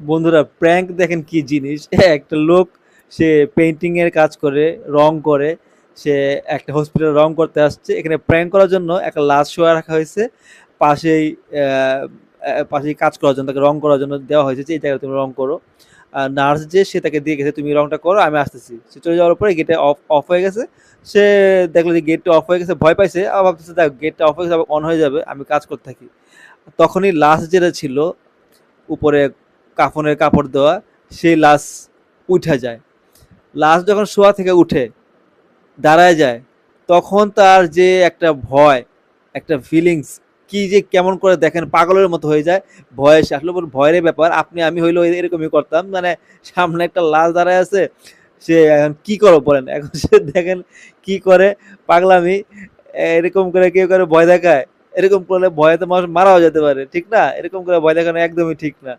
বন্ধুরা প্র্যাঙ্ক দেখেন কি জিনিস। একটা লোক সে পেইন্টিং এর কাজ করে, রং করে, সে একটা হসপিটালে রং করতে আসছে, এখানে প্র্যাঙ্ক করার জন্য একটা লাশ শোয়া রাখা হয়েছে পাশেই। পাশেই কাজ করার জন্য, তাকে রং করার জন্য দেওয়া হয়েছে যে এই জায়গায় তুমি রং করো। আর নার্স যে সে তাকে দিয়ে গেছে তুমি রংটা করো, আমি আসতেছি। সে চলে যাওয়ার পরে গেটে অফ অফ হয়ে গেছে। সে দেখলো যে গেটটা অফ হয়ে গেছে, ভয় পাইছে, আবার ভাবতেছে দেখ গেটটা অফ হয়ে গেছে, আবার অন হয়ে যাবে, আমি কাজ করতে থাকি। তখনই লাশ যেটা ছিল উপরে কাফনের কাপড় দেওয়া, সেই লাশ উঠে যায়। লাশ যখন শোয়া থেকে উঠে দাঁড়ায় যায়, তখন তার যে একটা ভয়, একটা ফিলিংস, কি যে কেমন করে দেখেন পাগলের মতো হয়ে যায়। ভয়ে সে আসলে ভয়ের ব্যাপার, আপনি আমি হইলেও এরকমই করতাম। মানে সামনে একটা লাশ দাঁড়ায় আছে, সে এখন কি করো বলেন, এখন সে দেখেন কি করে পাগলামি। এরকম করে কেউ করে ভয় দেখায়, এরকম করলে ভয়ে তো মানুষ মারাও যেতে পারে, ঠিক না? এরকম করে ভয় দেখানো একদমই ঠিক না।